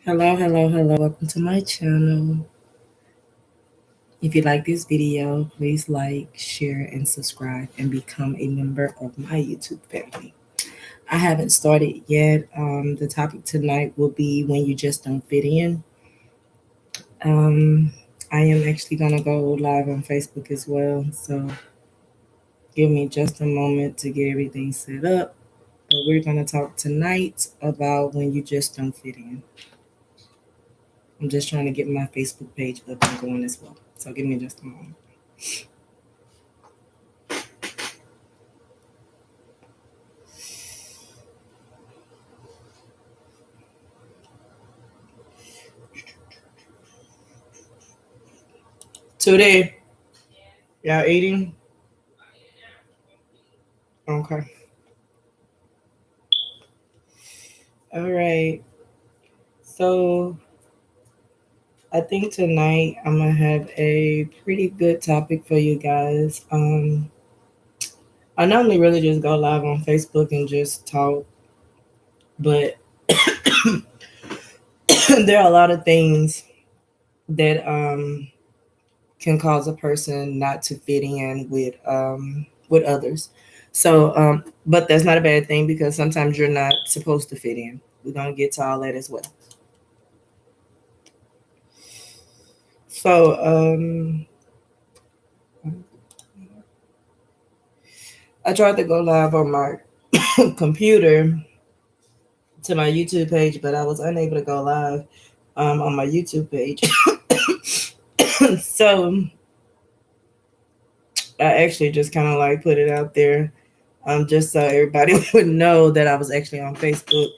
Hello. Welcome to my channel. If you like this video, please like, share, and subscribe and become a member of my YouTube family. I haven't started yet. The topic tonight will be when you just don't fit in. Um, I am actually going to go live on Facebook as well. So give me just a moment to get everything set up. But we're going to talk tonight about when you just don't fit in. I'm just trying to get my Facebook page up and going as well. So give me just a moment. Today, y'all eating? Okay. All right. So I think tonight I'm gonna have a pretty good topic for you guys. I normally really just go live on Facebook and just talk, but there are a lot of things that can cause a person not to fit in with others. So, but that's not a bad thing because sometimes you're not supposed to fit in. We're gonna get to all that as well. So, I tried to go live on my computer to my YouTube page, but I was unable to go live on my YouTube page. So I actually just kind of like put it out there just so everybody would know that I was actually on Facebook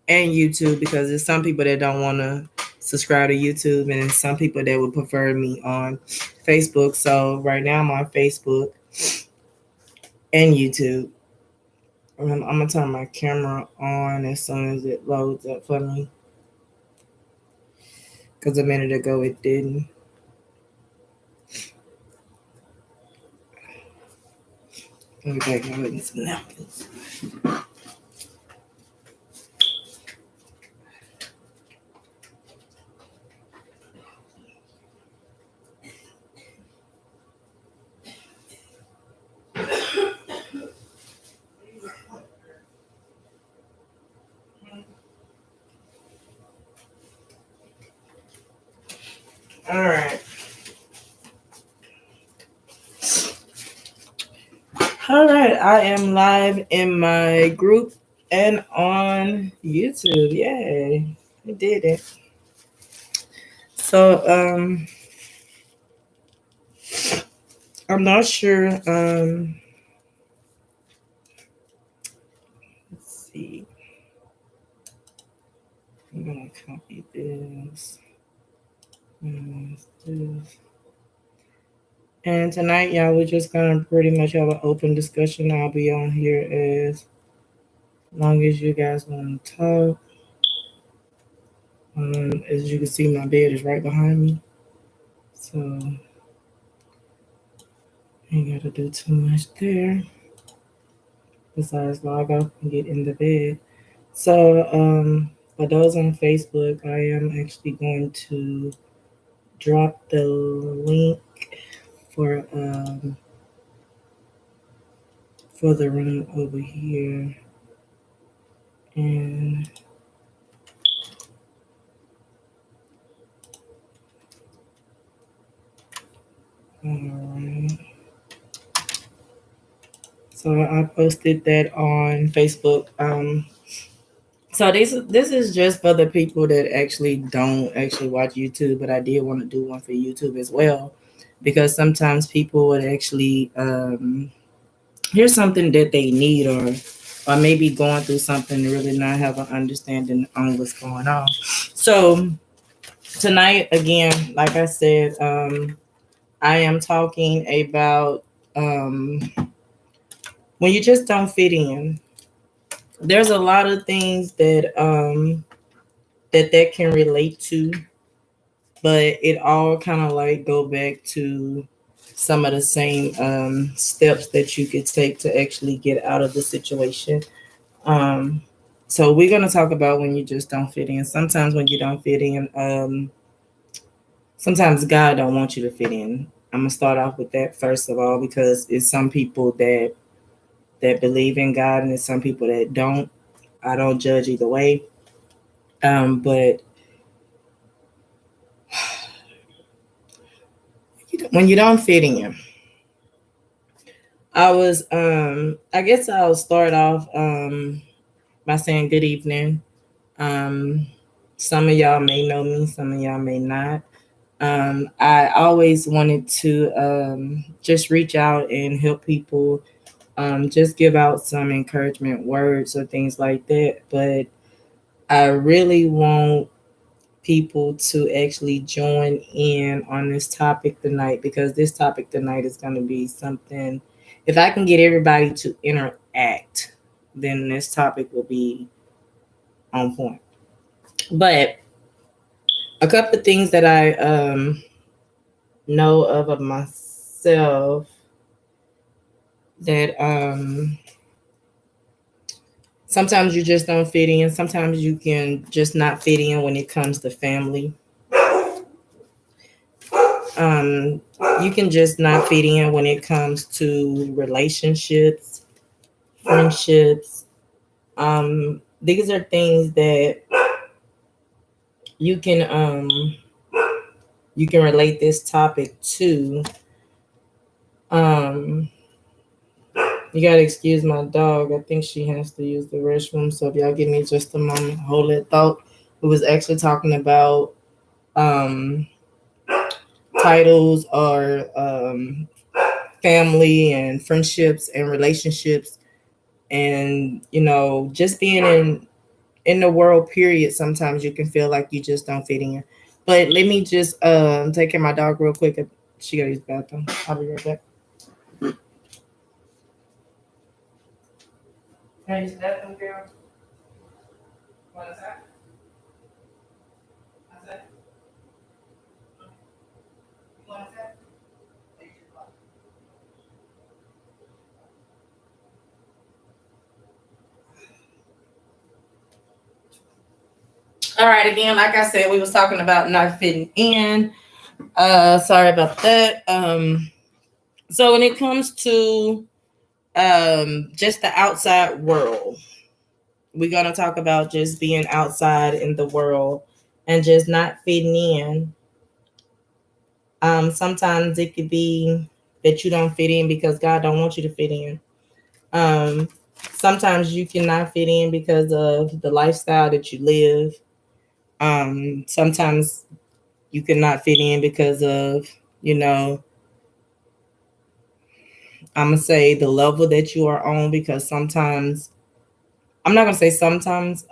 and YouTube because there's some people that don't want to subscribe to YouTube and there's some people that would prefer me on Facebook. So right now I'm on Facebook and YouTube. I'm gonna turn my camera on as soon as it loads up for me because a minute ago it didn't. Let me back my witness now. All right. All right. I am live in my group and on YouTube. Yay. I did it. So I'm not sure. Let's see. I'm gonna copy this. This. And tonight, y'all, we're just gonna pretty much have an open discussion. I'll be on here as long as you guys want to talk. As you can see, my bed is right behind me, so ain't gotta do too much there. Besides log off and get in the bed. So, for those on Facebook, I am actually going to drop the link for the room over here, and alright. So I posted that on Facebook. So this is just for the people that actually don't actually watch YouTube, but I did want to do one for YouTube as well, because sometimes people would actually hear something that they need or maybe going through something and really not have an understanding on what's going on. So tonight, again, like I said, I am talking about when you just don't fit in. There's a lot of things that can relate to, but it all kind of like go back to some of the same steps that you could take to actually get out of the situation. Um, So we're gonna talk about when you just don't fit in. Sometimes when you don't fit in, sometimes God don't want you to fit in. I'm gonna start off with that first of all because it's some people that believe in God and it's some people that don't. I don't judge either way. But when you don't fit in, I guess I'll start off by saying good evening. Um, some of y'all may know me, some of y'all may not. I always wanted to just reach out and help people, just give out some encouragement words or things like that. But I really want people to actually join in on this topic tonight because this topic tonight is going to be something. If I can get everybody to interact, then this topic will be on point. But a couple of things that I know of myself that sometimes you just don't fit in. Sometimes you can just not fit in when it comes to family. Um, you can just not fit in when it comes to relationships, friendships. These are things that you can you can relate this topic to. Um, you gotta excuse my dog. I think she has to use the restroom. So if y'all give me just a moment, hold that thought. We was actually talking about um, titles or family and friendships and relationships, and just being in the world. Period. Sometimes you can feel like you just don't fit in. But let me just take care of my dog real quick. She gotta use the bathroom. I'll be right back. Can I use the bathroom, girl? What is that? I said, what is that? All right, again, like I said, we was talking about not fitting in. Sorry about that. So when it comes to just the outside world, we're gonna talk about just being outside in the world and just not fitting in. Sometimes it could be that you don't fit in because God don't want you to fit in. Um, Sometimes you cannot fit in because of the lifestyle that you live. Sometimes you cannot fit in because of, you know, I'm gonna say the level that you are on. Because sometimes, I'm not gonna say sometimes.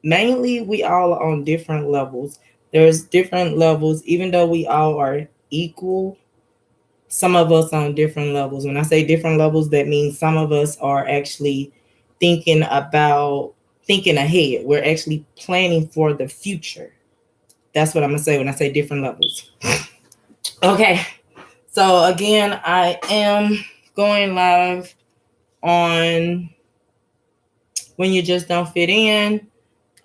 Mainly, we all are on different levels. There's different levels, even though we all are equal. Some of us on different levels. When I say different levels, that means some of us are actually thinking ahead. We're actually planning for the future. That's what I'm gonna say when I say different levels. Okay. So again, I am going live on when you just don't fit in.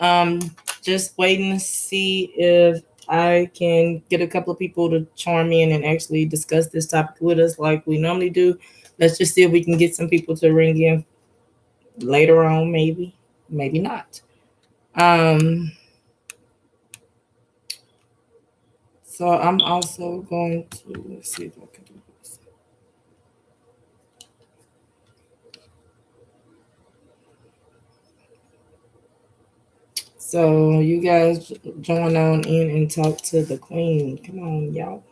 Um, just waiting to see if I can get a couple of people to chime in and actually discuss this topic with us like we normally do. Let's just see if we can get some people to ring in later on, maybe, maybe not. Um, so I'm also going to let's see if I can do this. So you guys join on in and talk to the queen. Come on, y'all.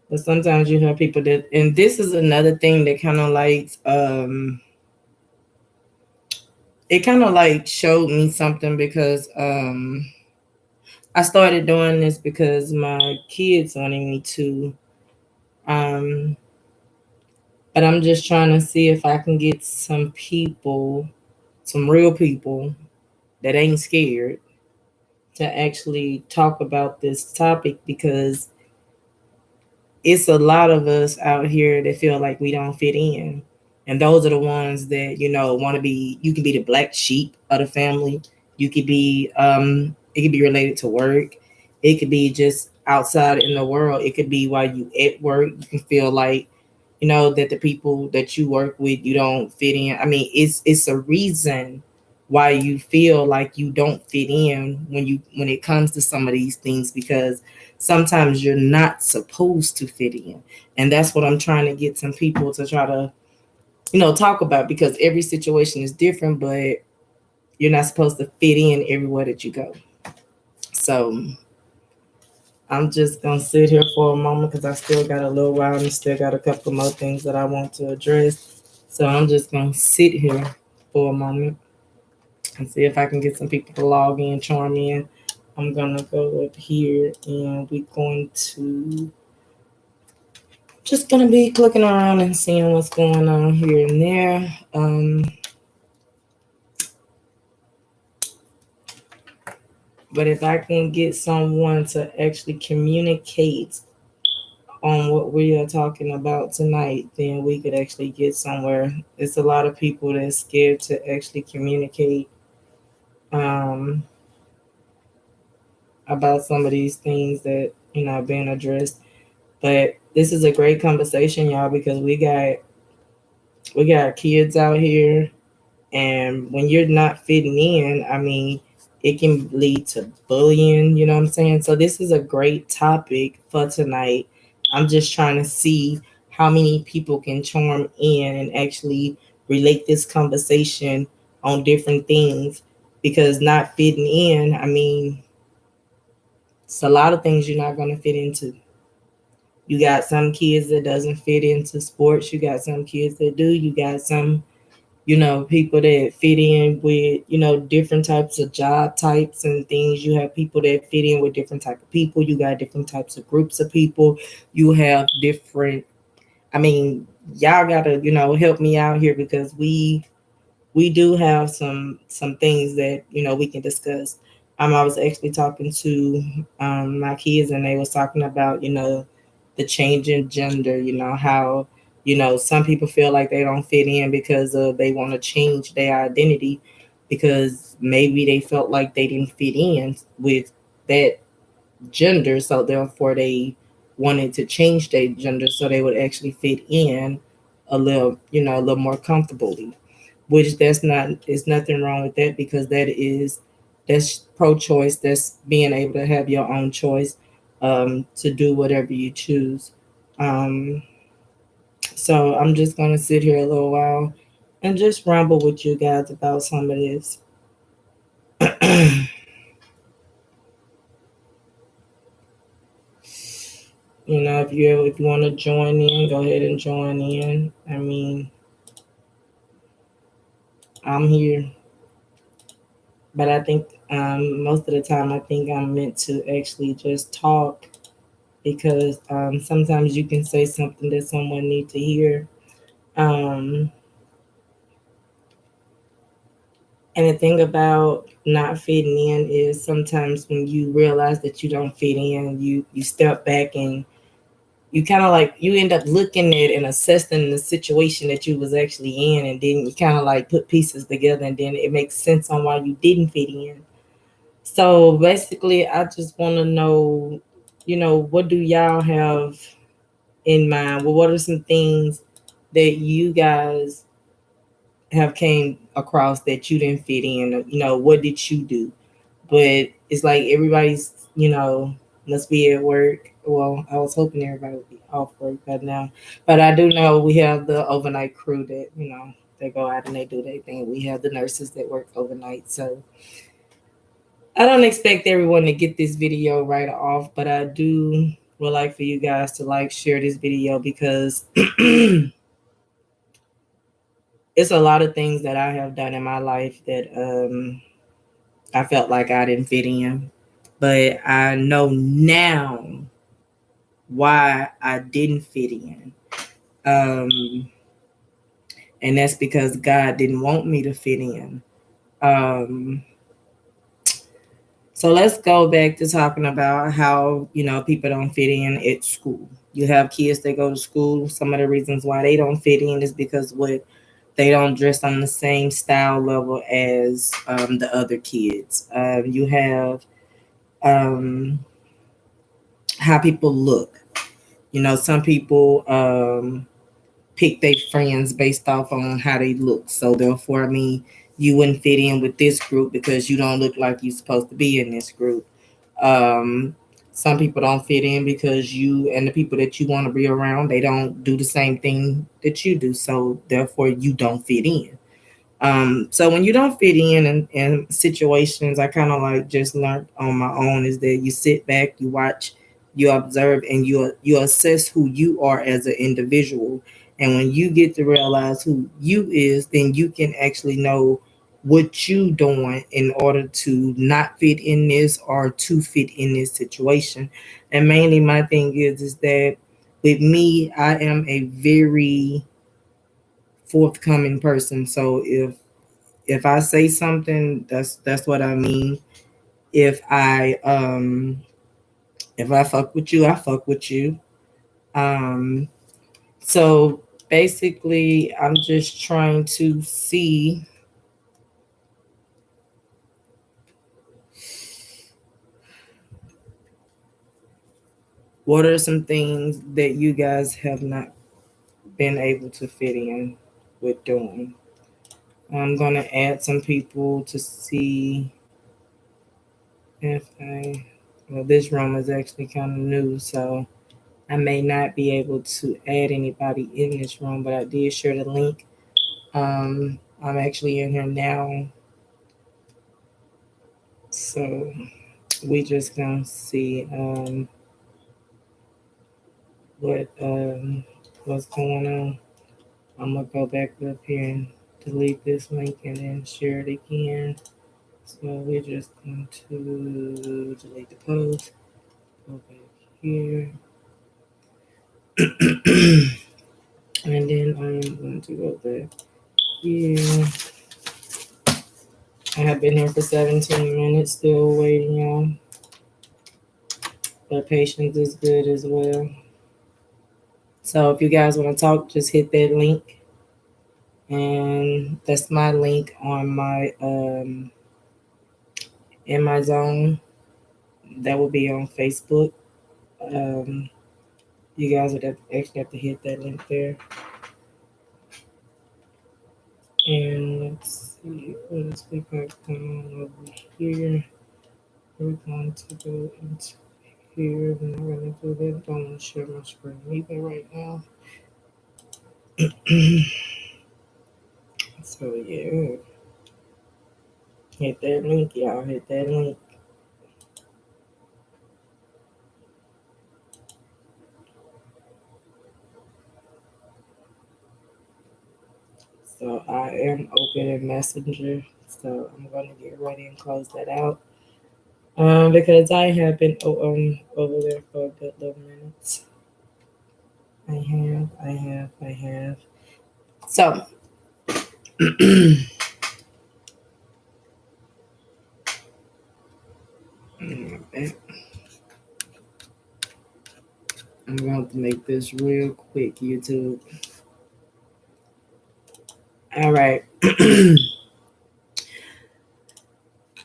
But sometimes you have people that, and this is another thing that kind of like, it kind of like showed me something because I started doing this because my kids wanted me to, um, but I'm just trying to see if I can get some people, some real people that ain't scared to actually talk about this topic because it's a lot of us out here that feel like we don't fit in. And those are the ones that, want to be, you can be the black sheep of the family. You could be, it could be related to work. It could be just outside in the world. It could be while you at work. You can feel like, that the people that you work with, you don't fit in. I mean, it's a reason why you feel like you don't fit in when it comes to some of these things, because sometimes you're not supposed to fit in. And that's what I'm trying to get some people to try to, talk about, because every situation is different, but you're not supposed to fit in everywhere that you go. So I'm just gonna sit here for a moment because I still got a little while and still got a couple more things that I want to address. So I'm just gonna sit here for a moment and see if I can get some people to log in, charm in. I'm gonna go up here and we're going to just gonna be clicking around and seeing what's going on here and there. But if I can get someone to actually communicate on what we are talking about tonight, then we could actually get somewhere. It's a lot of people that's scared to actually communicate um, about some of these things that are being addressed. But this is a great conversation, y'all, because we got kids out here, and when you're not fitting in, I mean, it can lead to bullying, you know what I'm saying? So this is a great topic for tonight. I'm just trying to see how many people can charm in and actually relate this conversation on different things, because not fitting in, I mean, it's a lot of things you're not going to fit into. You got some kids that doesn't fit into sports, you got some kids that do, you got some people that fit in with, different types of job types and things. You have people that fit in with different type of people. You got different types of groups of people. You have different, I mean, y'all gotta, help me out here, because we do have some things that, we can discuss. I was actually talking to my kids, and they was talking about, the change in gender, how some people feel like they don't fit in because they want to change their identity, because maybe they felt like they didn't fit in with that gender, so therefore they wanted to change their gender so they would actually fit in a little more comfortably. Which that's not, there's nothing wrong with that, because that's pro-choice. That's being able to have your own choice, to do whatever you choose. Um, so I'm just gonna sit here a little while and just ramble with you guys about some of this. If you want to join in, go ahead and join in. I mean, I'm here, but I think most of the time I think I'm meant to actually just talk, because sometimes you can say something that someone needs to hear. Um, and the thing about not fitting in is sometimes when you realize that you don't fit in, you step back and you kind of like you end up looking at and assessing the situation that you was actually in, and then you kind of like put pieces together, and then it makes sense on why you didn't fit in. So basically, I just want to know, what do y'all have in mind? Well, what are some things that you guys have came across that you didn't fit in? What did you do? But it's like everybody's, must be at work. Well, I was hoping everybody would be off work by now, but I do know we have the overnight crew that, they go out and they do their thing. We have the nurses that work overnight. So I don't expect everyone to get this video right off, but I do would like for you guys to like, share this video, because it's a lot of things that I have done in my life that I felt like I didn't fit in. But I know now why I didn't fit in. Um, and that's because God didn't want me to fit in. Um, so let's go back to talking about how, people don't fit in at school. You have kids that go to school. Some of the reasons why they don't fit in is because what they don't dress on the same style level as the other kids. You have um, how people look. You know, some people pick their friends based off on how they look. So therefore, I mean, you wouldn't fit in with this group because you don't look like you're supposed to be in this group. Um, some people don't fit in because you and the people that you want to be around, they don't do the same thing that you do. So therefore, you don't fit in. So when you don't fit in situations, I kind of like just learned on my own is that you sit back, you watch, you observe, and you assess who you are as an individual. And when you get to realize who you is, then you can actually know what you doing in order to not fit in this or to fit in this situation. And mainly my thing is that with me, I am a very forthcoming person. So if I say something, that's what I mean. If I if I fuck with you, I fuck with you. Um so basically I'm just trying to see what are some things that you guys have not been able to fit in with doing. I'm gonna add some people to see if I well this room is actually kind of new, so I may not be able to add anybody in this room, but I did share the link. I'm actually in here now, so we just gonna see what what's going on. I'm gonna go back up here and delete this link and then share it again. So we're just going to delete the post. Go back here, and then I am going to go back here. I have been here for 17 minutes, still waiting on, but patience is good as well. So if you guys want to talk, just hit that link, and that's my link on my in my zone. That will be on Facebook. Um, you guys would actually have to hit that link there. And let's see what else we got going on over here. We're going to go into here. We're not going to do that. Don't want to share my screen either right now. So yeah, hit that link, y'all. Hit that link. So I am open in Messenger. So I'm gonna get ready and close that out. Because I have been over there for a good little minutes. I have. So I'm going to make this real quick, YouTube. All right.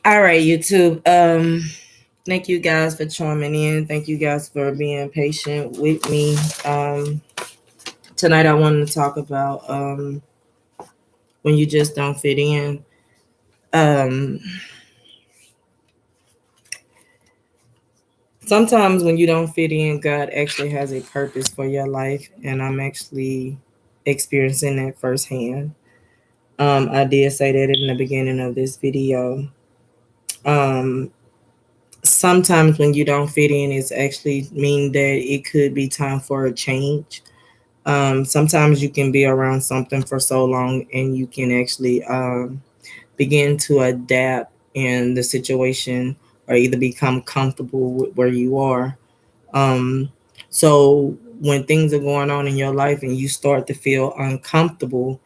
All right, YouTube. Thank you guys for chiming in. Thank you guys for being patient with me. Tonight I wanted to talk about when you just don't fit in. Um, Sometimes when you don't fit in, God actually has a purpose for your life, and I'm actually experiencing that firsthand. I did say that in the beginning of this video. Um, Sometimes when you don't fit in, it's actually mean that it could be time for a change. Sometimes you can be around something for so long, and you can actually begin to adapt in the situation or either become comfortable with where you are. Um, so when things are going on in your life and you start to feel uncomfortable,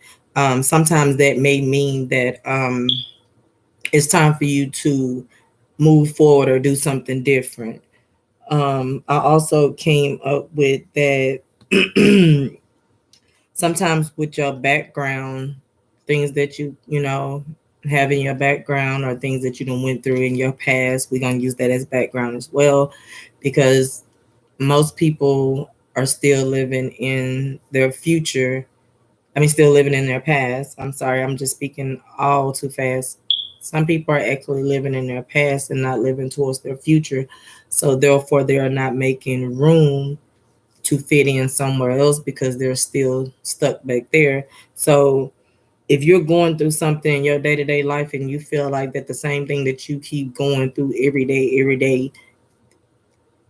sometimes that may mean that it's time for you to move forward or do something different. I also came up with that sometimes with your background. things that you know have in your background, or things that you done went through in your past. We're gonna use that as background as well, because most people are still living in their future. I mean, still living in their past. I'm sorry, I'm just speaking all too fast. Some people are actually living in their past and not living towards their future. So therefore, they are not making room to fit in somewhere else because they're still stuck back there. So if you're going through something in your day-to-day life and you feel like that the same thing that you keep going through every day,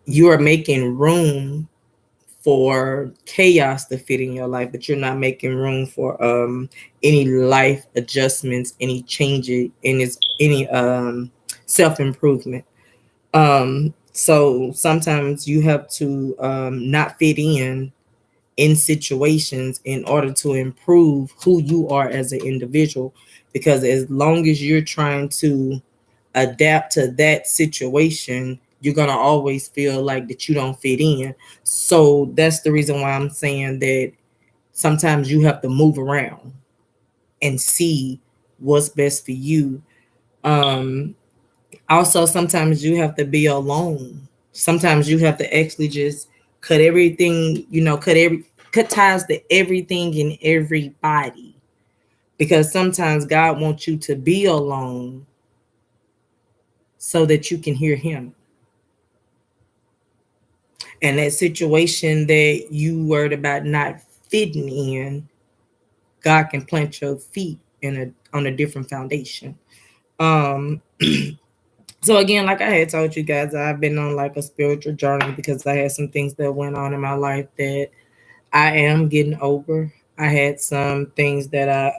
you are making room for chaos to fit in your life, but you're not making room for any life adjustments, any changes, any self improvement. So sometimes you have to not fit in situations in order to improve who you are as an individual, because as long as you're trying to adapt to that situation, you're going to always feel like that you don't fit in. So that's the reason why I'm saying that sometimes you have to move around and see what's best for you. um Also, sometimes you have to be alone. Sometimes you have to actually just cut everything, cut ties to everything and everybody, because sometimes God wants you to be alone so that you can hear him. And that situation that you worried about not fitting in, God can plant your feet in a on a different foundation. Um so again, like I had told you guys, I've been on like a spiritual journey because I had some things that went on in my life that I am getting over. I had some things that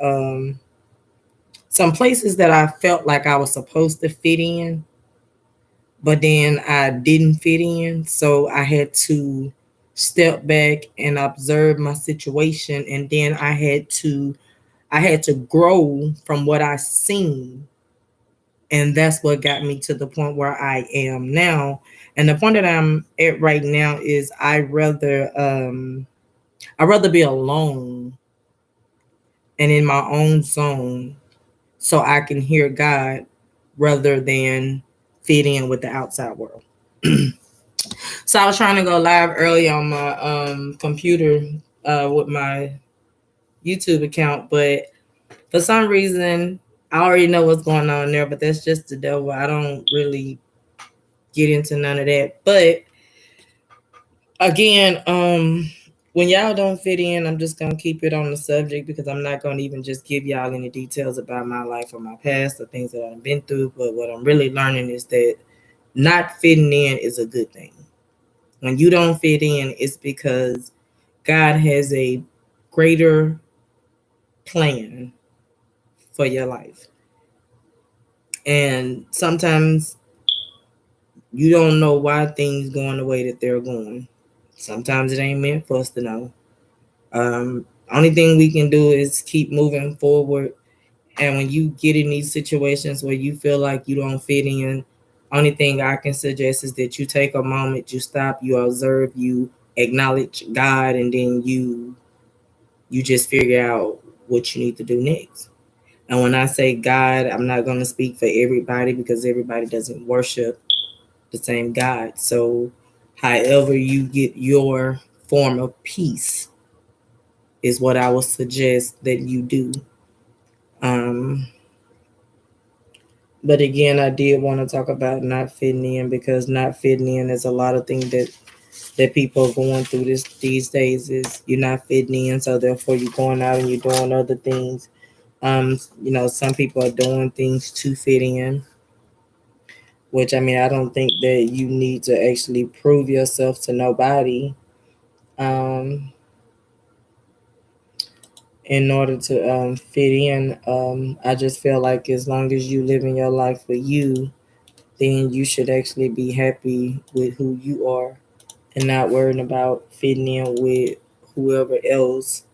some places that I felt like I was supposed to fit in, but then I didn't fit in. So I had to step back and observe my situation, and then I had to grow from what I seen, and that's what got me to the point where I am now. And the point that I'm at right now is I rather be alone and in my own zone so I can hear God rather than fit in with the outside world. So I was trying to go live early on my computer with my YouTube account, but for some reason I already know what's going on there, but that's just the devil. I don't really get into none of that. But again, when y'all don't fit in, I'm just gonna keep it on the subject because I'm not gonna even just give y'all any details about my life or my past or things that I've been through. But what I'm really learning is that not fitting in is a good thing. When you don't fit in, it's because God has a greater plan for your life. And sometimes you don't know why things going the way that they're going. Sometimes it ain't meant for us to know. Only thing we can do is keep moving forward. And when you get in these situations where you feel like you don't fit in, only thing I can suggest is that you take a moment, you stop, you observe, you acknowledge God, and then you just figure out what you need to do next. And when I say God, I'm not going to speak for everybody because everybody doesn't worship the same God. So, however you get your form of peace is what I would suggest that you do. Um, but again, I did want to talk about not fitting in, because not fitting in is a lot of things that people are going through these days. Is you're not fitting in, so therefore you're going out and you're doing other things. Some people are doing things to fit in, which I mean, I don't think that you need to actually prove yourself to nobody. Um, in order to fit in. I just feel like as long as you living your life for you, then you should actually be happy with who you are and not worrying about fitting in with whoever else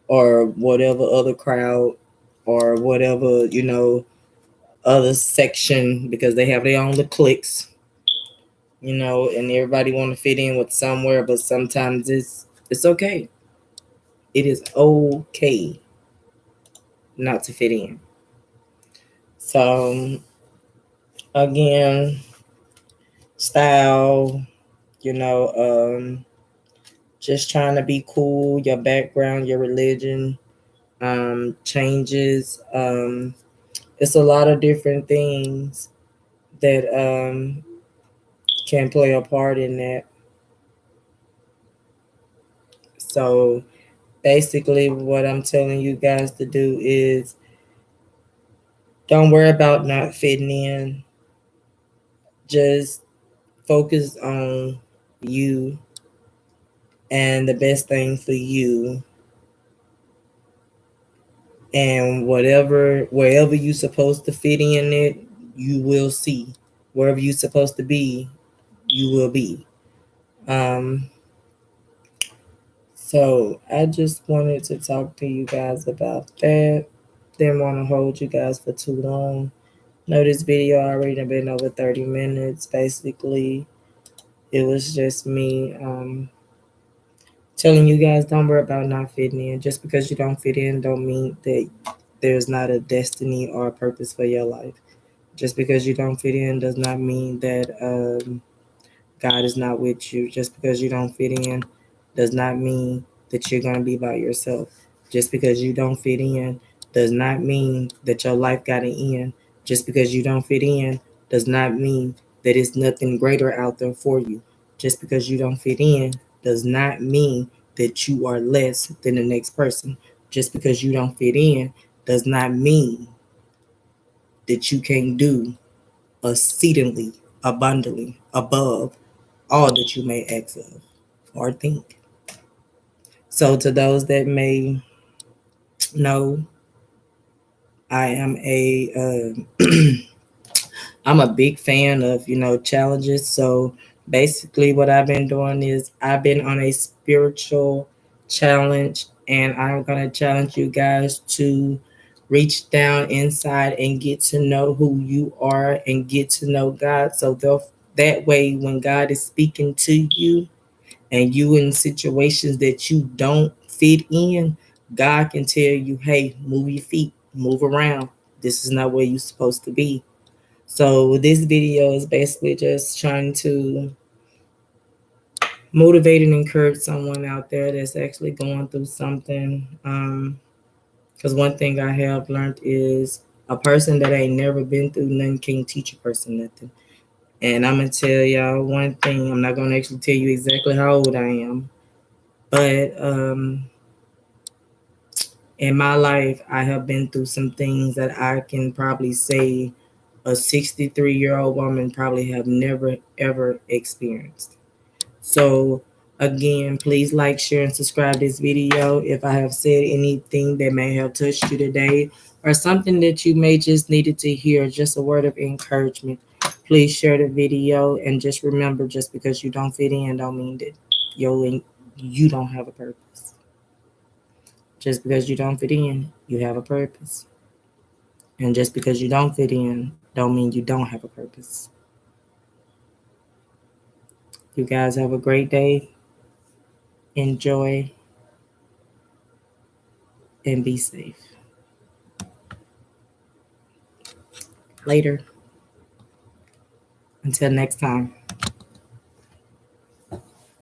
or whatever other crowd or whatever, other section, because they have their own little cliques, and everybody want to fit in with somewhere, but sometimes it's okay. It is okay. not to fit in. So again, style, you know, just trying to be cool, your background, your religion, changes. It's a lot of different things that can play a part in that. So basically, what I'm telling you guys to do is don't worry about not fitting in. Just focus on you and the best thing for you, and wherever you're supposed to fit in it, you will see. Wherever you're supposed to be, you will be. Um, so I just wanted to talk to you guys about that. Didn't want to hold you guys for too long. Know this video already been over 30 minutes. Basically, it was just me telling you guys don't worry about not fitting in. Just because you don't fit in don't mean that there's not a destiny or a purpose for your life. Just because you don't fit in does not mean that God is not with you. Just because you don't fit in does not mean that you're going to be by yourself. Just because you don't fit in does not mean that your life got to end. Just because you don't fit in does not mean that it's nothing greater out there for you. Just because you don't fit in does not mean that you are less than the next person. Just because you don't fit in does not mean that you can't do exceedingly abundantly above all that you may ask of or think. So, to those that may know, I am I'm a big fan of challenges. So basically, what I've been doing is I've been on a spiritual challenge, and I'm gonna challenge you guys to reach down inside and get to know who you are and get to know God. So that way, when God is speaking to you and you in situations that you don't fit in, God can tell you, hey, move your feet, move around. This is not where you're supposed to be. So this video is basically just trying to motivate and encourage someone out there that's actually going through something. Because one thing I have learned is a person that ain't never been through nothing can teach a person nothing. And I'm gonna tell y'all one thing. I'm not gonna actually tell you exactly how old I am, but in my life, I have been through some things that I can probably say a 63-year-old woman probably have never ever experienced. So again, please like, share, and subscribe this video. If I have said anything that may have touched you today or something that you may just needed to hear, just a word of encouragement, please share the video. And just remember, just because you don't fit in don't mean that you don't have a purpose. Just because you don't fit in, you have a purpose. And just because you don't fit in, don't mean you don't have a purpose. You guys have a great day. Enjoy and be safe. Later. Until next time.